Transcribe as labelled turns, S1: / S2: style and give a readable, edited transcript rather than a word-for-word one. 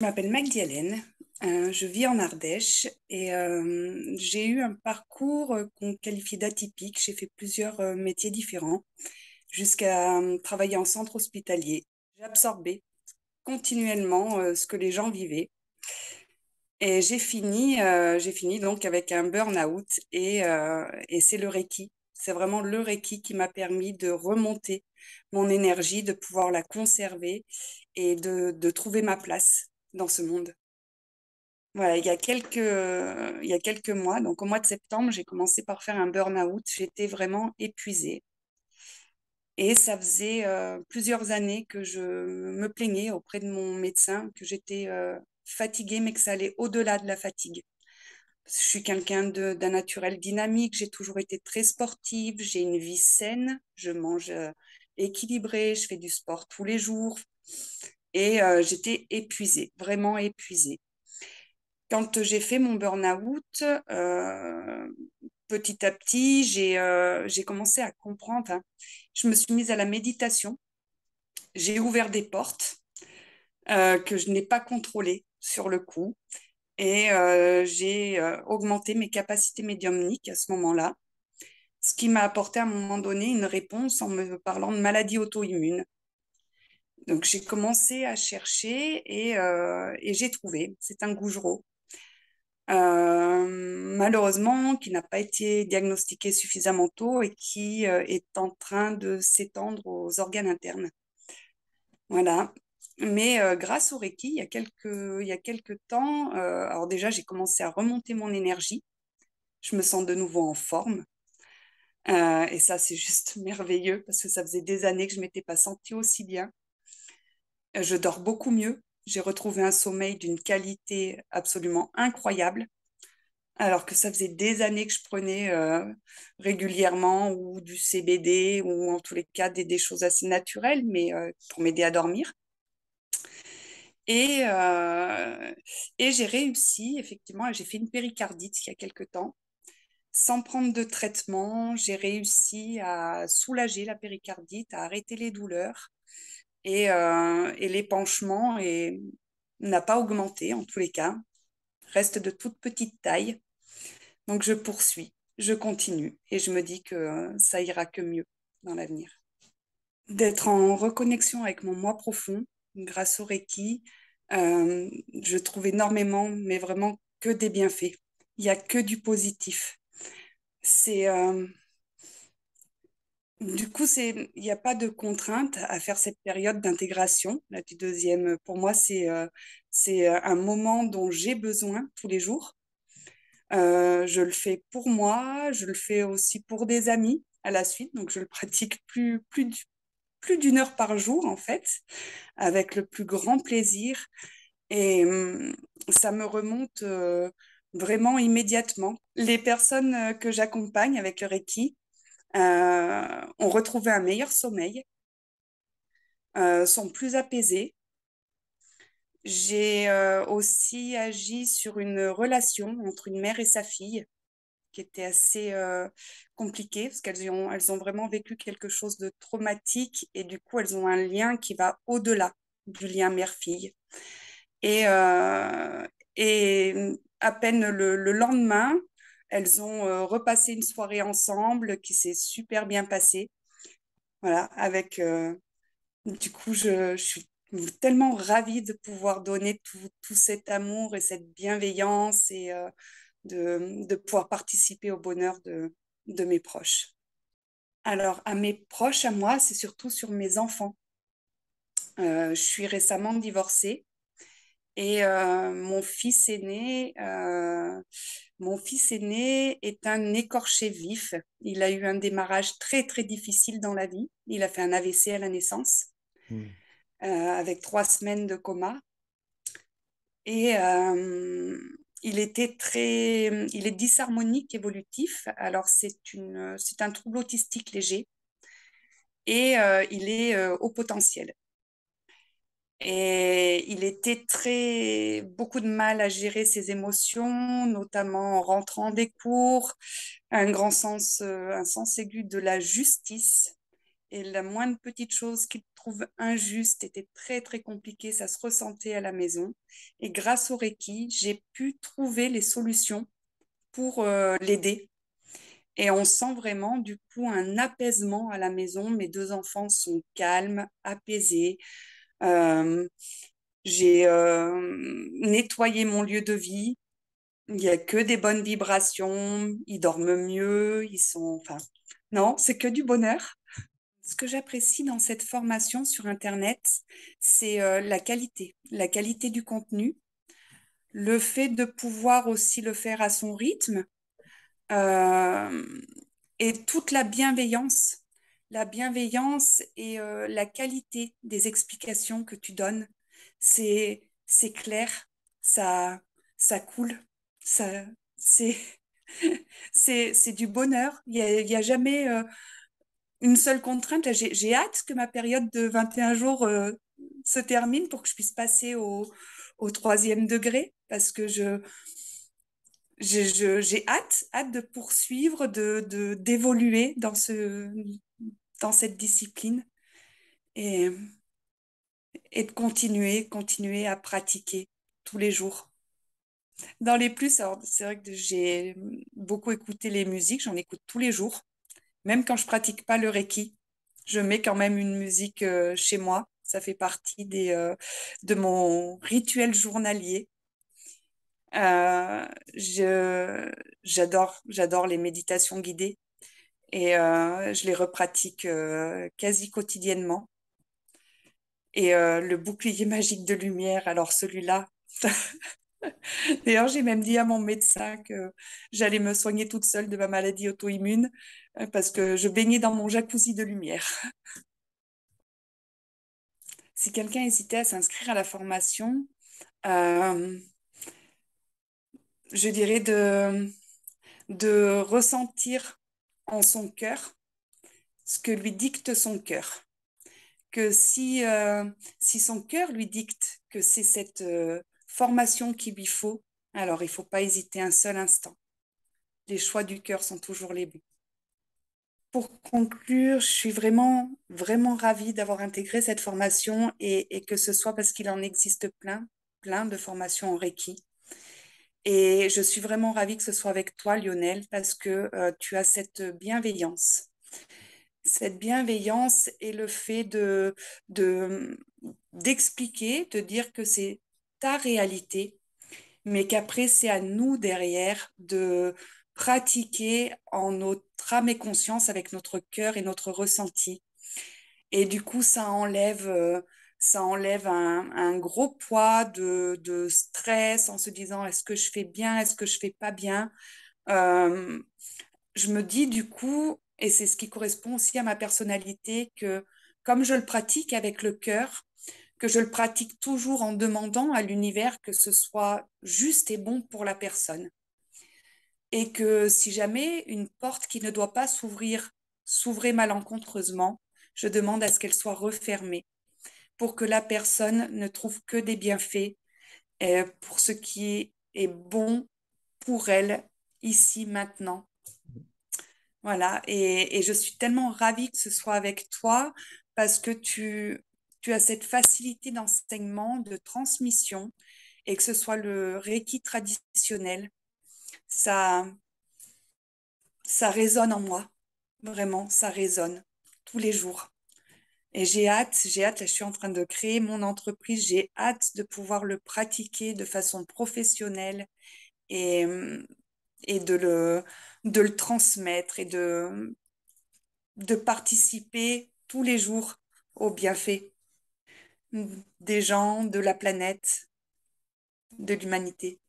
S1: Je m'appelle Magdielene, je vis en Ardèche et j'ai eu un parcours qu'on qualifie d'atypique. J'ai fait plusieurs métiers différents jusqu'à travailler en centre hospitalier. J'ai absorbé continuellement ce que les gens vivaient et j'ai fini donc avec un burn-out et c'est le Reiki. C'est vraiment le Reiki qui m'a permis de remonter mon énergie, de pouvoir la conserver et de trouver ma place dans ce monde. Voilà, il y a quelques mois, donc au mois de septembre, j'ai commencé par faire un burn-out. J'étais vraiment épuisée. Et ça faisait plusieurs années que je me plaignais auprès de mon médecin que j'étais fatiguée, mais que ça allait au-delà de la fatigue. Je suis quelqu'un d'un naturel dynamique, j'ai toujours été très sportive, j'ai une vie saine, je mange équilibré, je fais du sport tous les jours. Et j'étais épuisée, vraiment épuisée. Quand j'ai fait mon burn-out, petit à petit, j'ai commencé à comprendre, hein. Je me suis mise à la méditation. J'ai ouvert des portes que je n'ai pas contrôlées sur le coup. Et j'ai augmenté mes capacités médiumniques à ce moment-là, ce qui m'a apporté à un moment donné une réponse en me parlant de maladies auto-immunes. Donc j'ai commencé à chercher et j'ai trouvé. C'est un Gougerot. Malheureusement, qui n'a pas été diagnostiqué suffisamment tôt et qui est en train de s'étendre aux organes internes. Voilà. Mais grâce au Reiki, il y a quelques temps, alors déjà, j'ai commencé à remonter mon énergie. Je me sens de nouveau en forme. Et ça, c'est juste merveilleux parce que ça faisait des années que je ne m'étais pas sentie aussi bien. Je dors beaucoup mieux. J'ai retrouvé un sommeil d'une qualité absolument incroyable. Alors que ça faisait des années que je prenais régulièrement ou du CBD ou en tous les cas des choses assez naturelles, mais pour m'aider à dormir. Et, euh, et j'ai réussi, effectivement, j'ai fait une péricardite il y a quelque temps. Sans prendre de traitement, j'ai réussi à soulager la péricardite, à arrêter les douleurs et l'épanchement n'a pas augmenté en tous les cas, reste de toute petite taille. Donc je poursuis, je continue et je me dis que ça ira que mieux dans l'avenir. D'être en reconnexion avec mon moi profond grâce au Reiki, je trouve énormément, mais vraiment que des bienfaits. Il n'y a que du positif. C'est du coup, il n'y a pas de contrainte à faire cette période d'intégration. Là, du deuxième, pour moi, c'est un moment dont j'ai besoin tous les jours. Je le fais pour moi, je le fais aussi pour des amis à la suite. Donc, je le pratique plus d'une heure par jour, en fait, avec le plus grand plaisir. Et ça me remonte vraiment immédiatement. Les personnes que j'accompagne avec le Reiki ont retrouvé un meilleur sommeil, sont plus apaisées. J'ai aussi agi sur une relation entre une mère et sa fille qui était assez compliquée parce elles ont vraiment vécu quelque chose de traumatique et du coup, elles ont un lien qui va au-delà du lien mère-fille. Et, euh, et à peine le lendemain, elles ont repassé une soirée ensemble qui s'est super bien passée. Voilà, du coup, je suis tellement ravie de pouvoir donner tout cet amour et cette bienveillance et de pouvoir participer au bonheur de mes proches. Alors, à mes proches, à moi, c'est surtout sur mes enfants. Je suis récemment divorcée et mon fils aîné est un écorché vif. Il a eu un démarrage très, très difficile dans la vie. Il a fait un AVC à la naissance
S2: Hmm.
S1: avec 3 semaines de coma. Et il est disharmonique évolutif. Alors, c'est un trouble autistique léger et il est au potentiel. Et il était beaucoup de mal à gérer ses émotions, notamment en rentrant des cours, un sens aigu de la justice. Et la moindre petite chose qu'il trouve injuste, était très, très compliqué, ça se ressentait à la maison. Et grâce au Reiki, j'ai pu trouver les solutions pour l'aider. Et on sent vraiment du coup un apaisement à la maison. Mes deux enfants sont calmes, apaisés. Euh, j'ai nettoyé mon lieu de vie. Il n'y a que des bonnes vibrations. Ils dorment mieux. Ils sont, enfin, non, c'est que du bonheur. Ce que j'apprécie dans cette formation sur Internet, c'est la qualité du contenu, le fait de pouvoir aussi le faire à son rythme, euh, et toute la bienveillance et la qualité des explications que tu donnes. C'est clair, ça, ça coule, ça, c'est, c'est du bonheur. Il y a jamais une seule contrainte. Là, j'ai hâte que ma période de 21 jours se termine pour que je puisse passer au troisième degré parce que j'ai hâte de poursuivre, d'évoluer dans cette discipline et, et de continuer à pratiquer tous les jours. Dans les plus, alors c'est vrai que j'ai beaucoup écouté les musiques, j'en écoute tous les jours, même quand je pratique pas le Reiki. Je mets quand même une musique chez moi. Ça fait partie de mon rituel journalier. Euh, je, j'adore les méditations guidées et je les repratique quasi quotidiennement. Et le bouclier magique de lumière, alors celui-là. D'ailleurs, j'ai même dit à mon médecin que j'allais me soigner toute seule de ma maladie auto-immune parce que je baignais dans mon jacuzzi de lumière. Si quelqu'un hésitait à s'inscrire à la formation, euh, je dirais de ressentir en son cœur ce que lui dicte son cœur. Que si son cœur lui dicte que c'est cette formation qu'il lui faut, alors il ne faut pas hésiter un seul instant. Les choix du cœur sont toujours les bons. Pour conclure, je suis vraiment, vraiment ravie d'avoir intégré cette formation et que ce soit parce qu'il en existe plein de formations en Reiki. Et je suis vraiment ravie que ce soit avec toi, Lionel, parce que tu as cette bienveillance et le fait de, d'expliquer, de dire que c'est ta réalité, mais qu'après, c'est à nous derrière de pratiquer en notre âme et conscience avec notre cœur et notre ressenti. Et du coup, ça enlève un gros poids de stress en se disant est-ce que je fais bien, est-ce que je fais pas bien. Euh, je me dis du coup, et c'est ce qui correspond aussi à ma personnalité, que comme je le pratique avec le cœur, que je le pratique toujours en demandant à l'univers que ce soit juste et bon pour la personne. Et que si jamais une porte qui ne doit pas s'ouvrait malencontreusement, je demande à ce qu'elle soit refermée pour que la personne ne trouve que des bienfaits pour ce qui est bon pour elle ici, maintenant. Voilà, et je suis tellement ravie que ce soit avec toi parce que tu as cette facilité d'enseignement, de transmission, et que ce soit le Reiki traditionnel, ça, ça résonne en moi, vraiment, ça résonne tous les jours. Et j'ai hâte, là je suis en train de créer mon entreprise, j'ai hâte de pouvoir le pratiquer de façon professionnelle et, et de le transmettre et de participer tous les jours aux bienfaits des gens, de la planète, de l'humanité.